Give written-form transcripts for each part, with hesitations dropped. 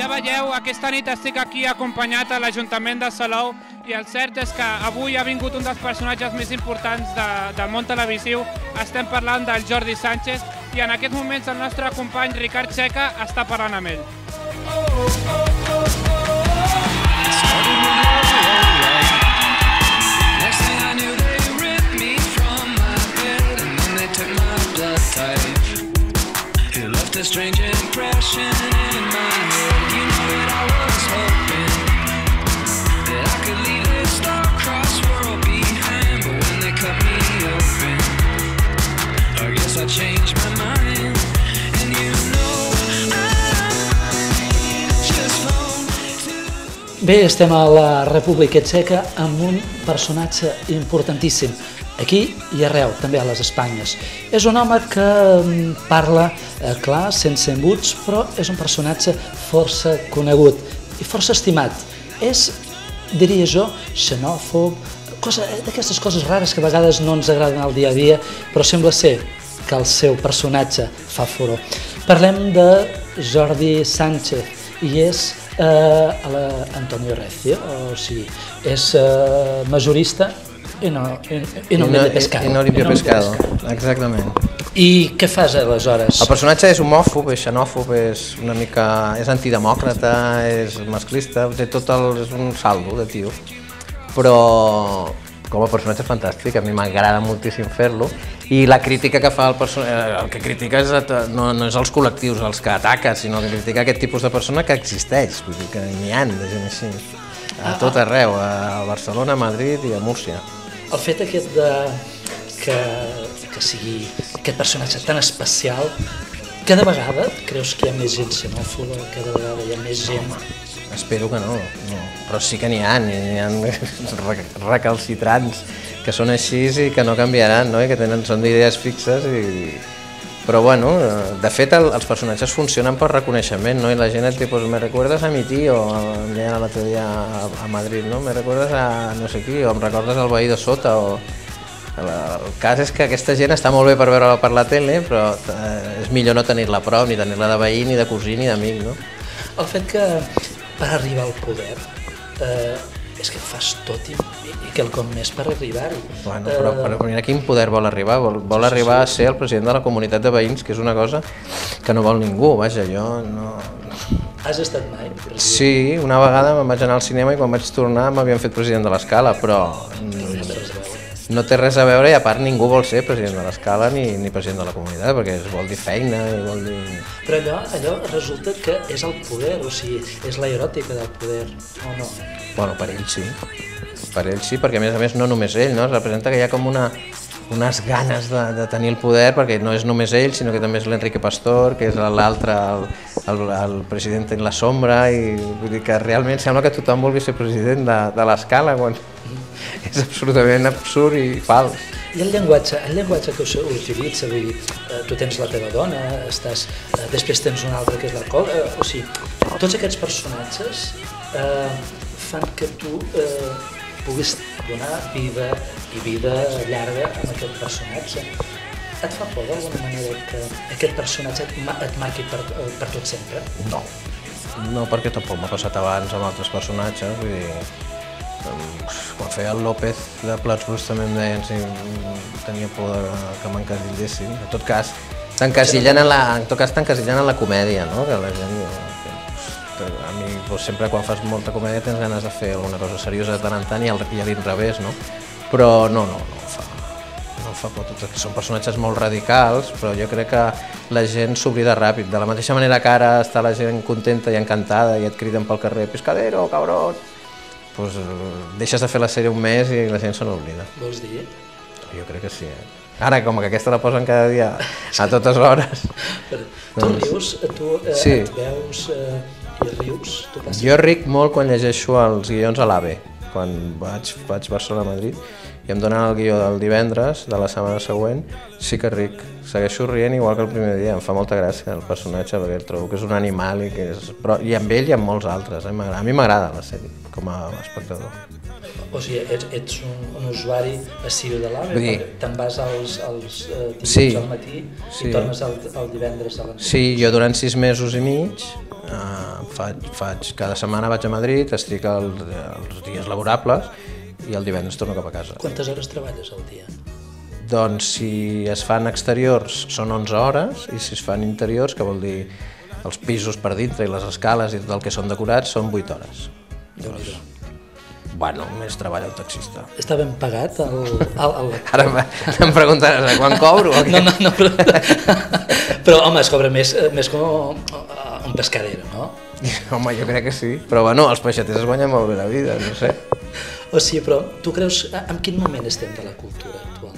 ja veieu, aquesta nit estic aquí acompanyat a l'Ajuntament de Salou i el cert és que avui ha vingut un dels personatges més importants del món televisiu. Estem parlant del Jordi Sánchez i en aquests moments el nostre company Ricard Checa està parlant amb ell. A strange impression in my head. You know that I was hoping that I could leave this star-crossed world behind, but when they cut me open, I guess I changed my mind. And you know I just phoned to... Bé, estem a la República Txeca amb un personatge importantíssim, aquí i arreu, també a les Espanyes. És un home que parla, clar, sense embuts, però és un personatge força conegut i força estimat. És, diria jo, xenòfob, d'aquestes coses rares que a vegades no ens agraden al dia a dia, però sembla ser que el seu personatge fa furor. Parlem de Jordi Sánchez i és Antonio Recio, o sigui, és majorista i no limpia pescado. I no limpia pescado, exactament. I què fas aleshores? El personatge és homòfob, és xenòfob, és antidemòcrata, és masclista, és un saldo de tio. Però com a personatge és fantàstic, a mi m'agrada moltíssim fer-lo. I la crítica que fa el personatge, el que critica no és els col·lectius els que ataca, sinó que critica aquest tipus de persona que existeix, vull dir que n'hi ha de gent així, a tot arreu, a Barcelona, a Madrid i a Múrcia. El fet aquest que sigui aquest personatge tan especial, cada vegada creus que hi ha més gent xenòfoba, cada vegada hi ha més gent... Espero que no, però sí que n'hi ha recalcitrants que són així i que no canviaran, i que són d'idees fixes. Però bueno, de fet els personatges funcionen per reconeixement, i la gent et diu, me recuerdas a mi tío, em deien l'altre dia a Madrid, me recuerdas a no sé qui, o em recordes al veí de sota. El cas és que aquesta gent està molt bé per veure-la per la tele, però és millor no tenir-la a prop, ni tenir-la de veí, ni de cosí, ni d'amic. El fet que per arribar al poder és que fas tot i quelcom més per arribar-hi. Però mira quin poder vol arribar, vol arribar a ser el president de la comunitat de veïns, que és una cosa que no vol ningú, vaja, jo no... Has estat mai? Sí, una vegada me'n vaig anar al cinema i quan vaig tornar m'havien fet president de l'Escala, però no té res a veure i a part ningú vol ser president de l'Escala ni president de la comunitat, perquè es vol dir feina i vol dir... Però allò resulta que és el poder, o sigui, és la eròtica del poder, o no? Bueno, per ell sí, perquè a més no només ell, es representa que hi ha com unes ganes de tenir el poder, perquè no és només ell, sinó que també és l'Enrique Pastor, que és l'altre, el president en la sombra, i vull dir que realment sembla que tothom vulgui ser president de l'Escala, quan és absolutament absurd i fals. I el llenguatge que utilitza, vull dir, tu tens la teva dona, després tens una altra que és l'alcohol, o sigui, tots aquests personatges fan que tu puguis donar vida i vida llarga a aquest personatge. Et fa por d'alguna manera que aquest personatge et marqui per tot sempre? No, perquè tampoc m'ha passat abans amb altres personatges, vull dir... Quan feia el López de Plats Bruts també em deien si tenia por que m'encasillessin. En tot cas, t'encasillen en la comèdia, que la gent... A mi sempre quan fas molta comèdia tens ganes de fer alguna cosa seriosa de tant en tant i a l'inrevés, però no em fa por. Són personatges molt radicals, però jo crec que la gent s'oblida ràpid. De la mateixa manera que ara està la gent contenta i encantada i et criden pel carrer «Pescadero, cabrón!», doncs deixes de fer la sèrie un mes i la gent se n'oblida. Vols dir? Jo crec que sí. Ara, com que aquesta la posen cada dia a totes hores... Tu rius? Tu et veus i rius? Jo ric molt quan llegeixo els guions a l'AVE, quan vaig Barcelona-Madrid i em donen el guió del divendres de la setmana següent, sí que ric. Segueixo rient igual que el primer dia, em fa molta gràcia el personatge perquè trobo que és un animal i amb ell i amb molts altres. A mi m'agrada la sèrie com a espectador. O sigui, ets un usuari assidu de l'AVE, perquè te'n vas als dilluns al matí i tornes el divendres a la nit. Sí, jo durant 6 mesos i mig Cada setmana vaig a Madrid, estic els dies laborables i el divendres torno cap a casa. Quantes hores treballes al dia? Doncs si es fan exteriors són 11 hores i si es fan interiors, que vol dir els pisos per dintre i les escales i tot el que són decorats, són 8 hores. Llavors, bueno, més treball el taxista. Està ben pagat? Ara em preguntaràs a quan cobro? No, però home, es cobra més com un pescadero, no? Home, jo crec que sí, però bueno, els peixaters es guanyen molt bé la vida, no sé. O sigui, però tu creus, en quin moment estem de la cultura actual?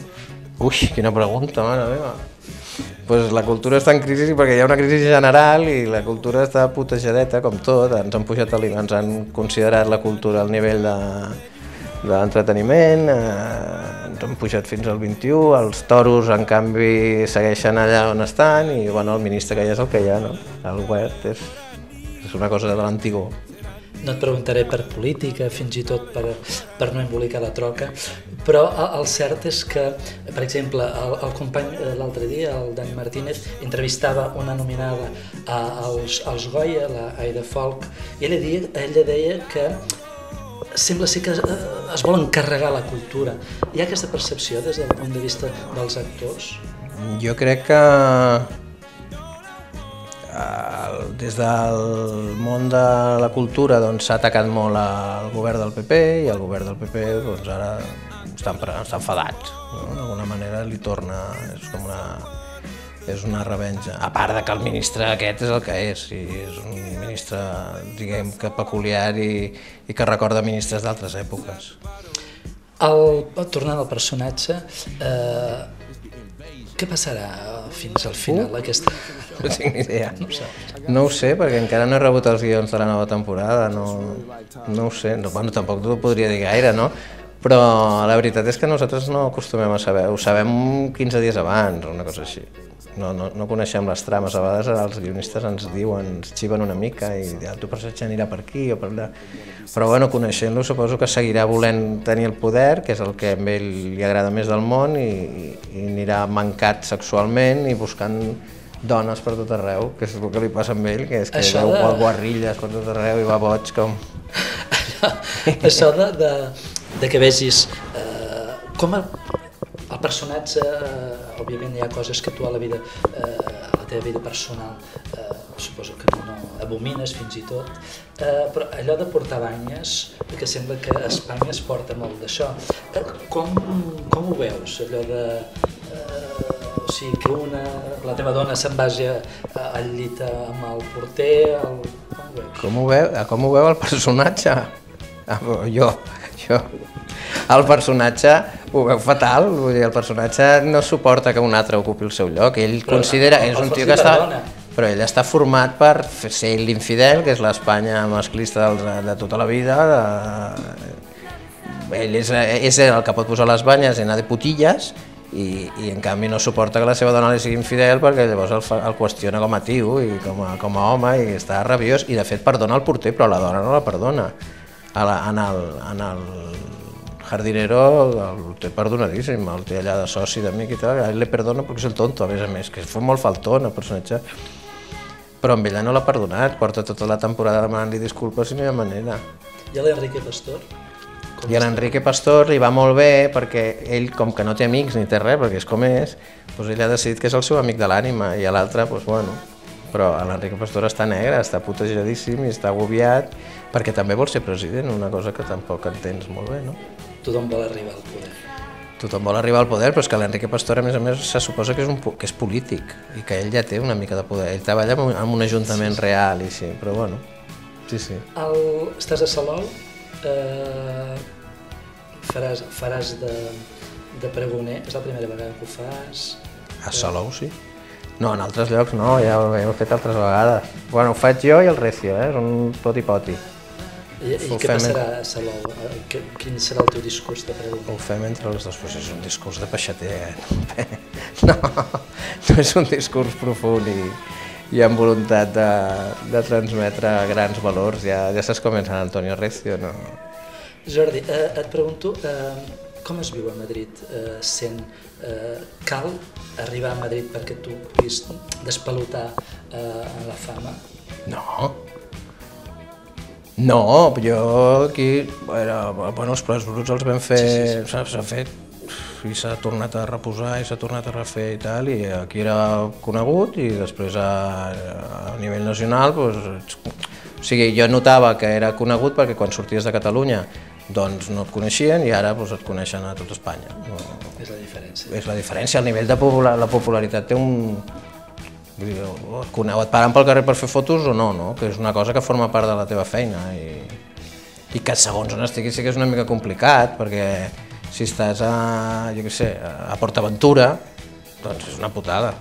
Ui, quina pregunta, mare meva. Pues la cultura està en crisi perquè hi ha una crisi general i la cultura està putejadeta, com tot. Ens han considerat la cultura al nivell d'entreteniment, ens han pujat fins al 21, els toros, en canvi, segueixen allà on estan i bueno, el ministre que hi ha és el que hi ha, no? El web és una cosa de l'antigor. No et preguntaré per política, fins i tot per no embolicar la troca, però el cert és que, per exemple, el company l'altre dia, el Dani Martínez, entrevistava una nominada als Goya, la Aida Folk, i ella deia que sembla ser que es vol encarregar la cultura. Hi ha aquesta percepció des del punt de vista dels actors? Jo crec que des del món de la cultura s'ha atacat molt al govern del PP i el govern del PP ara està enfadat. D'alguna manera li torna, és una revenja. A part que el ministre aquest és el que és, i és un ministre, diguem que peculiar i que recorda ministres d'altres èpoques. Tornant al personatge, què passarà fins al final aquesta? No tinc ni idea. No ho sé, perquè encara no he rebut els guions de la nova temporada, no ho sé. Bueno, tampoc t'ho podria dir gaire, no? Però la veritat és que nosaltres no acostumem a saber, ho sabem 15 dies abans, o una cosa així. No coneixem les trames, a vegades els guionistes ens diuen, ens xiven una mica i el teu personatge anirà per aquí o per allà. Però bueno, coneixent-lo suposo que seguirà volent tenir el poder, que és el que a ell li agrada més del món, i anirà mancat sexualment i buscant dones per tot arreu, que és el que li passa amb ell, que és que veu guarrilles per tot arreu i va boig com... Això de que vegis com el personatge, òbviament hi ha coses que tu a la teva vida personal suposo que no abomines fins i tot, però allò de portar banyes, perquè sembla que a Espanya es porta molt d'això. Com ho veus, allò de... O sigui, que la teva dona se'n vagi al llit amb el porter, com ho veus? Com ho veu el personatge? Jo. El personatge ho veu fatal, el personatge no suporta que un altre ocupi el seu lloc, ell considera, és un tio que està... Però ell està format per ser l'infidel, que és l'Espanya masclista de tota la vida, ell és el que pot posar les banyes i anar de putilles, i en canvi no suporta que la seva dona li sigui infidel perquè llavors el qüestiona com a tio i com a home i està rabiós, i de fet perdona el porter però la dona no la perdona. En el jardinero el té perdonadíssim, el té allà de soci d'amic i tal, a ell li perdona perquè és el tonto, a més, que fot molt faltón el personatge, però amb ella no l'ha perdonat, porta tota la temporada demanant-li disculpes i no hi ha manera. I l'Enrique Pastor? I l'Enrique Pastor li va molt bé perquè ell, com que no té amics ni té res, perquè és com és, doncs ell ha decidit que és el seu amic de l'ànima, i l'altre, doncs bueno, però l'Enrique Pastor està negre, està putejadíssim i està agobiat perquè també vol ser president, una cosa que tampoc entens molt bé, no? Tothom vol arribar al poder. Tothom vol arribar al poder, però és que l'Enrique Pastor, a més, se suposa que és polític i que ell ja té una mica de poder. Ell treballa en un ajuntament real i sí, però bueno, sí. Estàs a Salou, faràs de pregoner, és la primera vegada que ho fas? A Salou, sí. No, en altres llocs no, ja ho he fet altres vegades. Bueno, ho faig jo i el Recio, és un poti-poti. I què passarà a Salou? Quin serà el teu discurs de pregoner? Ho fem entre les dues, però és un discurs de peixater, No és un discurs profund i amb voluntat de transmetre grans valors. Ja saps com és en Antonio Recio, no? Jordi, et pregunto, com es viu a Madrid cal arribar a Madrid perquè tu puguis despelotar en la fama? No. No, jo aquí, els plats bruts els vam fer, s'ha fet i s'ha tornat a reposar i s'ha tornat a refer i tal, i aquí era conegut i després a nivell nacional, doncs, o sigui, jo notava que era conegut perquè quan sorties de Catalunya doncs no et coneixien i ara doncs, et coneixen a tot Espanya. És la diferència. És la diferència, el nivell de la popularitat té un... et paren pel carrer per fer fotos o no, que és una cosa que forma part de la teva feina i que segons on estiguis sí que és una mica complicat, perquè si estàs a PortAventura, doncs és una putada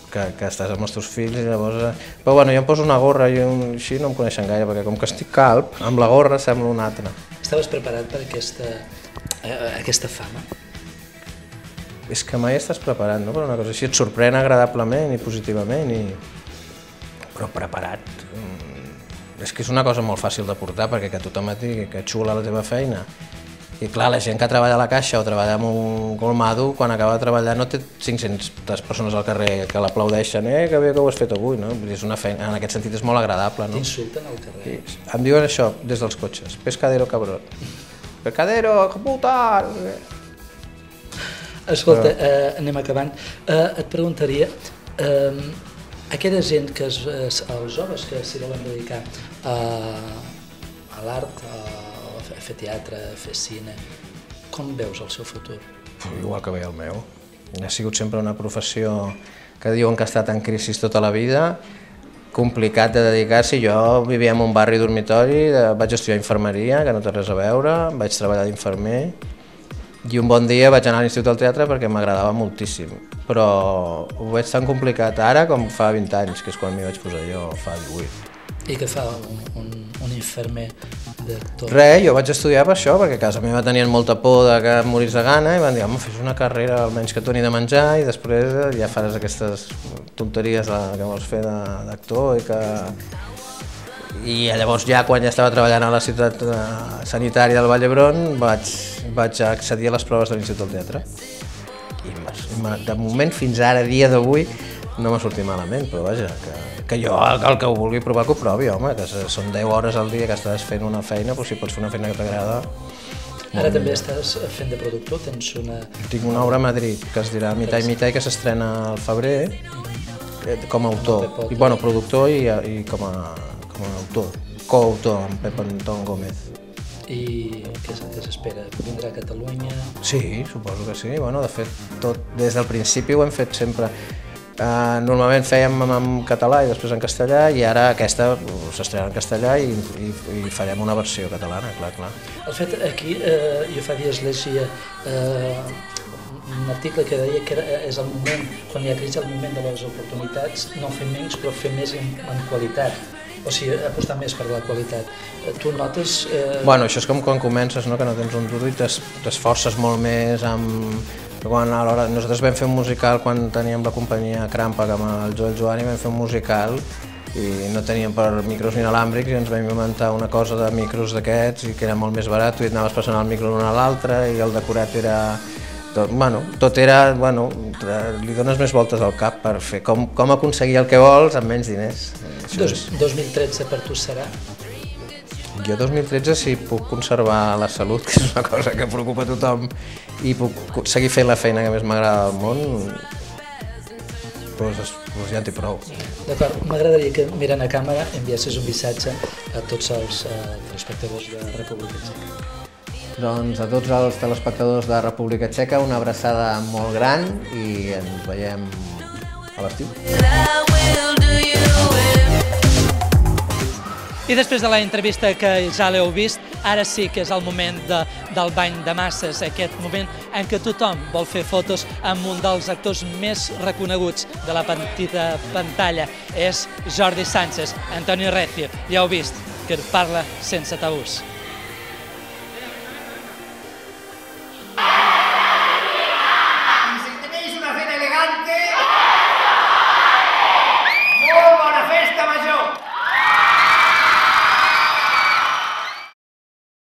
que estàs amb els teus fills i llavors... Però bueno, jo em poso una gorra i així no em coneixen gaire, perquè com que estic calb, amb la gorra sembla una altra. Estaves preparat per aquesta fama? És que mai estàs preparat, no? Per una cosa així et sorprèn agradablement i positivament, però preparat. És que és una cosa molt fàcil de portar, perquè que tothom et digui que xula la teva feina. I clar, la gent que treballa a la caixa o treballa en un colmado, quan acaba de treballar no té 500 persones al carrer que l'aplaudeixen, que bé que ho has fet avui, no? És una feina, en aquest sentit és molt agradable, no? T'insulten al carrer? Em diuen això des dels cotxes, pescadero cabrón. Pescadero, puta! Escolta, anem acabant. Et preguntaria, aquella gent, els joves que s'hi volen dedicar a l'art, a fer teatre, a fer cine, com veus el seu futur? Igual que veia el meu. Ha sigut sempre una professió que diuen que ha estat en crisi tota la vida, complicat de dedicar-s'hi. Jo vivia en un barri dormitori, vaig estudiar infermeria, que no té res a veure, vaig treballar d'infermer, i un bon dia vaig anar a l'Institut del Teatre perquè m'agradava moltíssim, però ho veig tan complicat ara com fa 20 anys, que és quan m'hi vaig posar jo, fa 18. I què fa un infermer d'actor? Res, jo vaig estudiar per això, perquè a casa meva tenien molta por de que morís de gana i van dir, home, fes una carrera almenys que et doni de menjar i després ja faràs aquestes tonteries que vols fer d'actor i que... I llavors ja quan ja estava treballant a la ciutat sanitària del Vall d'Hebron vaig accedir a les proves de l'Institut del Teatre. I de moment fins ara, dia d'avui, no m'ha sortit malament, però vaja, que jo el que ho vulgui provar que ho provi, home, que són 10 hores al dia que estàs fent una feina, però si pots fer una feina que t'agrada... Ara també estàs fent de productor, tens una... Tinc una obra a Madrid que es dirà Mitai Mitai, que s'estrena al febrer com a autor, i bueno, productor i com a autor, coautor amb Pep Anton Gómez. I què s'espera? Vindrà a Catalunya? Sí, suposo que sí. Bueno, de fet, tot des del principi ho hem fet sempre. Normalment fèiem en català i després en castellà i ara aquesta s'estrena en castellà i farem una versió catalana, clar. El fet aquí, jo fa dies llegia un article que deia que és el moment, quan hi ha crisi, el moment de les oportunitats, no fer menys però fer més en qualitat. O sigui, apostar més per la qualitat. Tu notes... Bueno, això és com quan comences, no? Que no tens un duro i t'esforces molt més amb... Nosaltres vam fer un musical quan teníem la companyia Crampag amb el Joel Joan i vam fer un musical i no teníem per micros ni inalàmbrics i ens vam inventar una cosa de micros d'aquests i que era molt més barat, tu et anaves passant el micro l'un a l'altre i el decorat era... Tot era, li dones més voltes al cap per fer com aconseguir el que vols amb menys diners. 2013 per tu serà? Jo 2013 si puc conservar la salut, que és una cosa que preocupa a tothom, i puc seguir fent la feina que més m'agrada del món, doncs ja en té prou. D'acord, m'agradaria que mirant a càmera enviessis un missatge a tots els telespectadors de República Txeca. Doncs a tots els telespectadors de República Txeca una abraçada molt gran i ens veiem a l'estiu. I després de la entrevista que ja l'heu vist, ara sí que és el moment del bany de masses, aquest moment en què tothom vol fer fotos amb un dels actors més reconeguts de la petita pantalla. És Jordi Sànchez, Antonio Recio, ja heu vist, que parla sense tabús.